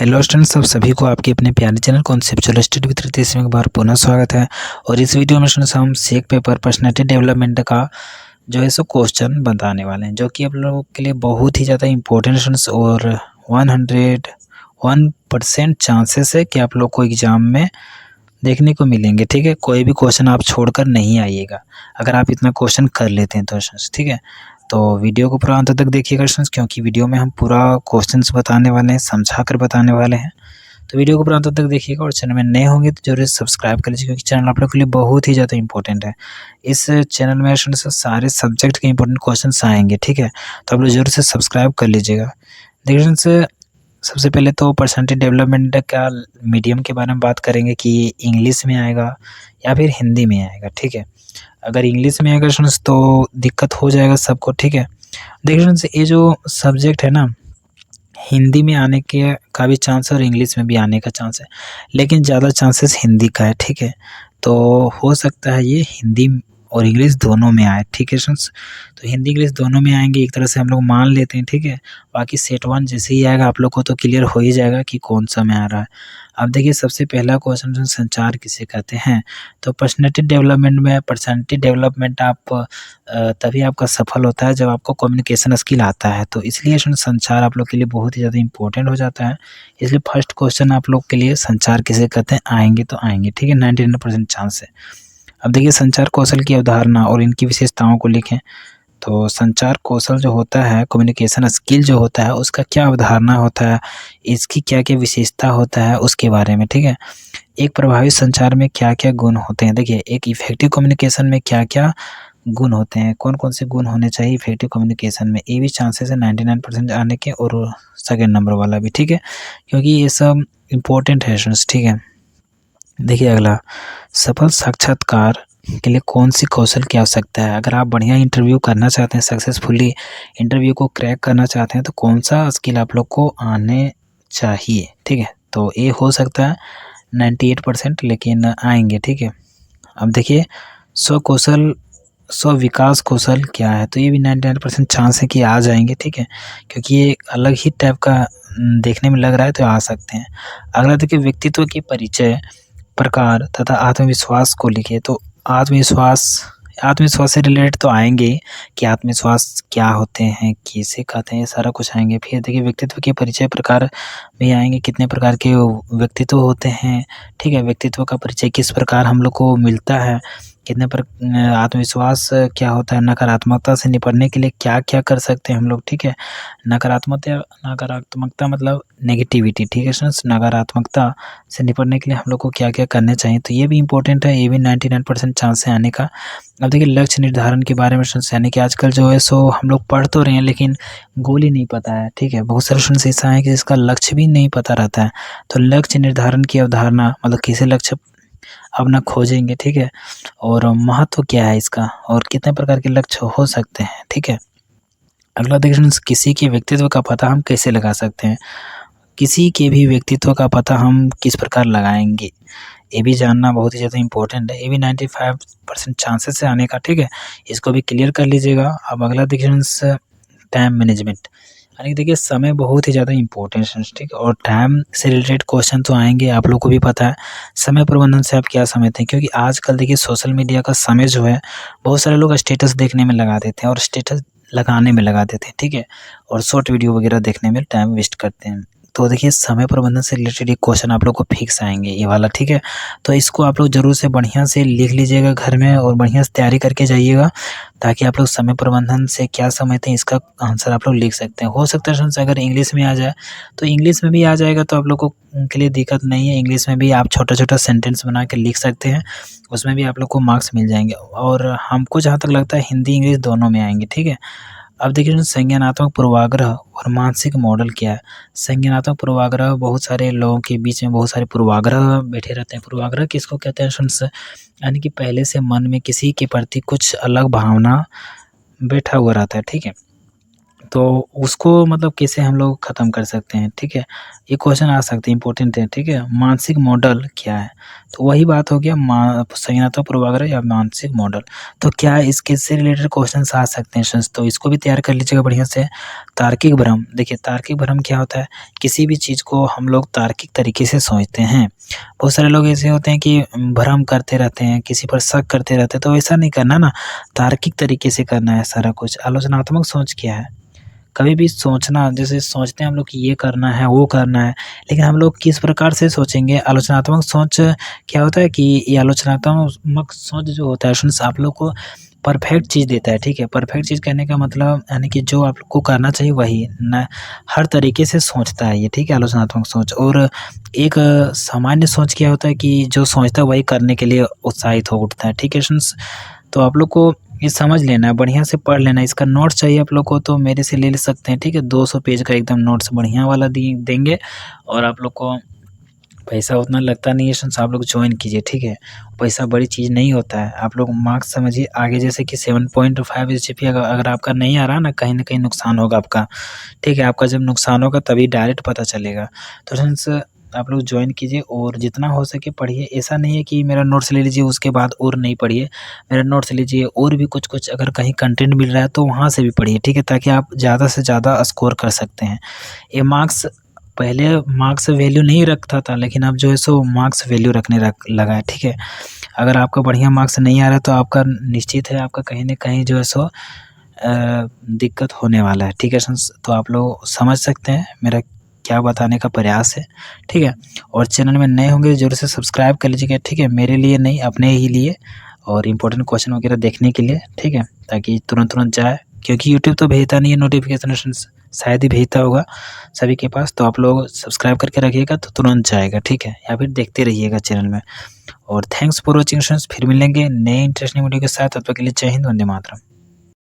Hello students, सब सभी को आपके अपने प्यारे channel conceptual study with Ritesh में एक बार पुनः स्वागत है। और इस वीडियो में स्टूडेंट्स हम सेक पेपर पर्सनैलिटी डेवलपमेंट का जो है सो क्वेश्चन बताने वाले हैं, जो कि आप लोगों के लिए बहुत ही ज़्यादा इंपॉर्टेंट स्टूडेंट्स और 101% चांसेस है कि आप लोग को एग्जाम में देखने को मिलेंगे। ठीक है, कोई भी क्वेश्चन आप छोड़कर नहीं आइएगा अगर आप इतना क्वेश्चन कर लेते हैं तो स्टूडेंट्स। ठीक है, तो वीडियो को पूरा अंत तक देखिएगा स्टूडेंट्स, क्योंकि वीडियो में हम पूरा क्वेश्चंस बताने वाले हैं, समझा कर बताने वाले हैं। तो वीडियो को पूरा अंत तक देखिएगा और चैनल में नए होंगे तो जरूर सब्सक्राइब कर लीजिए, क्योंकि चैनल आप लोग के लिए बहुत ही ज़्यादा इंपॉर्टेंट है। इस चैनल में स्टूडेंट्स सारे सब्जेक्ट के इंपॉर्टेंट क्वेश्चंस आएंगे। ठीक है, तो आप लोग जरूर से सब्सक्राइब कर लीजिएगा। देखिए स्टूडेंट्स, सबसे पहले तो पर्सनैलिटी डेवलपमेंट का मीडियम के बारे में बात करेंगे कि इंग्लिश में आएगा या फिर हिंदी में आएगा। ठीक है, अगर इंग्लिश में आएगा स्टूडेंट्स तो दिक्कत हो जाएगा सबको। ठीक है, देखिए स्टूडेंट्स, ये जो सब्जेक्ट है ना, हिंदी में आने के का भी चांस है और इंग्लिश में भी आने का चांस है, लेकिन ज़्यादा चांसेस हिंदी का है। ठीक है, तो हो सकता है ये हिंदी और इंग्लिश दोनों में आए। ठीक है स्टूडेंट्स, तो हिंदी इंग्लिश दोनों में आएंगे, एक तरह से हम लोग मान लेते हैं। ठीक है, बाकी सेट वन जैसे ही आएगा आप लोग को तो क्लियर हो ही जाएगा कि कौन सा में आ रहा है। अब देखिए, सबसे पहला क्वेश्चन संचार किसे कहते हैं। तो पर्सनैलिटी डेवलपमेंट में पर्सनैलिटी डेवलपमेंट आप तभी आपका सफल होता है जब आपको कम्युनिकेशन स्किल आता है। तो इसलिए संचार आप लोग के लिए बहुत ही ज़्यादा इंपॉर्टेंट हो जाता है। इसलिए फर्स्ट क्वेश्चन आप लोग के लिए संचार किसे कहते हैं आएंगे तो आएंगे। ठीक है, 99% चांस है। अब देखिए, संचार कौशल की अवधारणा और इनकी विशेषताओं को लिखें। तो संचार कौशल जो होता है, कम्युनिकेशन स्किल जो होता है, उसका क्या अवधारणा होता है, इसकी क्या क्या विशेषता होता है उसके बारे में। ठीक है, एक प्रभावी संचार में क्या क्या गुण होते हैं। देखिए, एक इफेक्टिव कम्युनिकेशन में क्या क्या गुण होते हैं, कौन कौन से गुण होने चाहिए इफेक्टिव कम्युनिकेशन में। ये भी चांसेस है 99% आने के, और सेकेंड नंबर वाला भी। ठीक है, क्योंकि ये सब इम्पोर्टेंट है स्टूडेंट्स। ठीक है, देखिए अगला, सफल साक्षात्कार के लिए कौन सी कौशल की आवश्यकता है। अगर आप बढ़िया इंटरव्यू करना चाहते हैं, सक्सेसफुली इंटरव्यू को क्रैक करना चाहते हैं, तो कौन सा स्किल आप लोग को आने चाहिए। ठीक है, तो ये हो सकता है 98%, लेकिन आएंगे। ठीक है, अब देखिए, स्वकौशल स्व विकास कौशल क्या है। तो ये भी 99% चांस है कि आ जाएंगे। ठीक है, क्योंकि ये अलग ही टाइप का देखने में लग रहा है, तो आ सकते हैं। अगला देखिए, व्यक्तित्व के परिचय, प्रकार तथा आत्मविश्वास को लिखे। तो आत्मविश्वास से रिलेटेड तो आएंगे कि आत्मविश्वास क्या होते हैं, किसे कहते हैं, ये सारा कुछ आएंगे। फिर देखिए, व्यक्तित्व के परिचय प्रकार भी आएंगे, कितने प्रकार के व्यक्तित्व होते हैं। ठीक है, व्यक्तित्व का परिचय किस प्रकार हम लोग को मिलता है, कितने पर आत्मविश्वास क्या होता है, नकारात्मकता से निपटने के लिए क्या क्या कर सकते हैं हम लोग। ठीक है, नकारात्मकता मतलब नेगेटिविटी। ठीक है स्टूडेंट्स, नकारात्मकता से निपटने के लिए हम लोग को क्या क्या करने चाहिए, तो ये भी इंपॉर्टेंट है। ये भी 99% चांस है आने का। अब देखिए, लक्ष्य निर्धारण के बारे में स्टूडेंट्स, यानी कि आजकल जो है सो हम लोग पढ़ तो रहे हैं लेकिन गोल ही नहीं पता है। ठीक है, बहुत सारे स्टूडेंट्स ऐसा है कि इसका लक्ष्य भी नहीं पता रहता है। तो लक्ष्य निर्धारण की अवधारणा मतलब किसे लक्ष्य अपना खोजेंगे। ठीक है, और महत्व क्या है इसका, और कितने प्रकार के लक्ष्य हो सकते हैं। ठीक है, अगला देखिए, किसी के व्यक्तित्व का पता हम कैसे लगा सकते हैं। किसी के भी व्यक्तित्व का पता हम किस प्रकार लगाएंगे, ये भी जानना बहुत ही ज़्यादा इंपॉर्टेंट है। ये भी 95% चांसेस है आने का। ठीक है, इसको भी क्लियर कर लीजिएगा। अब अगला देखिए, टाइम मैनेजमेंट, यानी देखिए समय बहुत ही ज़्यादा इंपॉर्टेंट है। ठीक है, और टाइम से रिलेटेड क्वेश्चन तो आएंगे, आप लोग को भी पता है। समय प्रबंधन से आप क्या समझते हैं, क्योंकि आजकल देखिए सोशल मीडिया का समय जो है, बहुत सारे लोग स्टेटस देखने में लगा देते हैं और स्टेटस लगाने में लगा देते हैं। ठीक है, और शॉर्ट वीडियो वगैरह देखने में टाइम वेस्ट करते हैं। तो देखिए, समय प्रबंधन से रिलेटेड एक क्वेश्चन आप लोग को फिक्स आएंगे, ये वाला। ठीक है, तो इसको आप लोग जरूर से बढ़िया से लिख लीजिएगा घर में, और बढ़िया से तैयारी करके जाइएगा, ताकि आप लोग समय प्रबंधन से क्या समझते हैं इसका आंसर आप लोग लिख सकते हैं। हो सकता है स्टूडेंट्स अगर इंग्लिश में आ जाए तो इंग्लिश में भी आ जाएगा, तो आप लोग को के लिए दिक्कत नहीं है। इंग्लिश में भी आप छोटा छोटा सेंटेंस बना के लिख सकते हैं, उसमें भी आप लोग को मार्क्स मिल जाएंगे। और हमको जहाँ तक लगता है हिंदी इंग्लिश दोनों में आएंगे। ठीक है, अब देखिए, संज्ञानात्मक पूर्वाग्रह और मानसिक मॉडल क्या है। संज्ञानात्मक पूर्वाग्रह, बहुत सारे लोगों के बीच में बहुत सारे पूर्वाग्रह बैठे रहते हैं। पूर्वाग्रह किसको कहते हैं स्टूडेंट्स, यानी कि पहले से मन में किसी के प्रति कुछ अलग भावना बैठा हुआ रहता है। ठीक है, तो उसको मतलब कैसे हम लोग ख़त्म कर सकते हैं, ठीक है। ये क्वेश्चन आ सकते हैं, इंपॉर्टेंट है, ठीक है। मानसिक मॉडल क्या है? तो वही बात हो गया संज्ञानात्मक पूर्वाग्रह या मानसिक मॉडल। तो क्या इसके से रिलेटेड क्वेश्चंस आ सकते हैं फ्रेंड्स, तो इसको भी तैयार कर लीजिएगा बढ़िया से। तार्किक भ्रम, देखिए तार्किक भ्रम क्या होता है? किसी भी चीज़ को हम लोग तार्किक तरीके से सोचते हैं। बहुत सारे लोग ऐसे होते हैं कि भ्रम करते रहते हैं, किसी पर शक करते रहते हैं, तो ऐसा नहीं करना ना, तार्किक तरीके से करना है सारा कुछ। आलोचनात्मक सोच क्या है? कभी भी सोचना, जैसे सोचते हैं हम लोग कि ये करना है, वो करना है, लेकिन हम लोग किस प्रकार से सोचेंगे? आलोचनात्मक सोच क्या होता है कि ये आलोचनात्मक सोच जो होता है फ्रेंड्स, आप लोग को परफेक्ट चीज़ देता है, ठीक है। परफेक्ट चीज़ कहने का मतलब यानी कि जो आपको करना चाहिए वही न, हर तरीके से सोचता है ये, ठीक है, आलोचनात्मक सोच। और एक सामान्य सोच क्या होता है कि जो सोचता है वही करने के लिए उत्साहित हो उठता है, ठीक है फ्रेंड्स। तो आप लोग को ये समझ लेना है, बढ़िया से पढ़ लेना है। इसका नोट्स चाहिए आप लोग को तो मेरे से ले सकते हैं, ठीक है। 200 पेज का एकदम नोट्स बढ़िया वाला देंगे, और आप लोग को पैसा उतना लगता नहीं है फ्रेंड्स, आप लोग ज्वाइन कीजिए, ठीक है। पैसा बड़ी चीज़ नहीं होता है, आप लोग मार्क्स समझिए आगे, जैसे कि 7.5 एसजीपी अगर आपका नहीं आ रहा ना, कहीं न कहीं नुकसान होगा आपका, ठीक है। आपका जब नुकसान होगा तभी डायरेक्ट पता चलेगा। तो फ्रेंड्स आप लोग ज्वाइन कीजिए और जितना हो सके पढ़िए। ऐसा नहीं है कि मेरा नोट्स ले लीजिए उसके बाद और नहीं पढ़िए, मेरा नोट्स लीजिए और भी कुछ अगर कहीं कंटेंट मिल रहा है तो वहाँ से भी पढ़िए, ठीक है, ताकि आप ज़्यादा से ज़्यादा स्कोर कर सकते हैं। ये मार्क्स पहले मार्क्स वैल्यू नहीं रखता था, लेकिन अब जो है सो मार्क्स वैल्यू रखने लगा है, ठीक है। अगर आपका बढ़िया मार्क्स नहीं आ रहा है तो आपका निश्चित है, आपका कहीं न कहीं जो है सो दिक्कत होने वाला है, ठीक है फ्रेंड्स। तो आप लोग समझ सकते हैं मेरा क्या बताने का प्रयास है, ठीक है। और चैनल में नए होंगे ज़रूर से सब्सक्राइब कर लीजिएगा, ठीक है, मेरे लिए नहीं अपने ही लिए, और इम्पोर्टेंट क्वेश्चन वगैरह देखने के लिए, ठीक है, ताकि तुरंत जाए, क्योंकि यूट्यूब तो भेजता नहीं है नोटिफिकेशन फ्रेंड्स, शायद ही भेजता होगा सभी के पास। तो आप लोग सब्सक्राइब करके रखिएगा तो तुरंत जाएगा, ठीक है, या फिर देखते रहिएगा चैनल में। और थैंक्स फॉर वॉचिंग फ्रेंड्स, फिर मिलेंगे नए इंटरेस्टिंग वीडियो के साथ, तब तक के लिए जय हिंद, वंदे मातरम।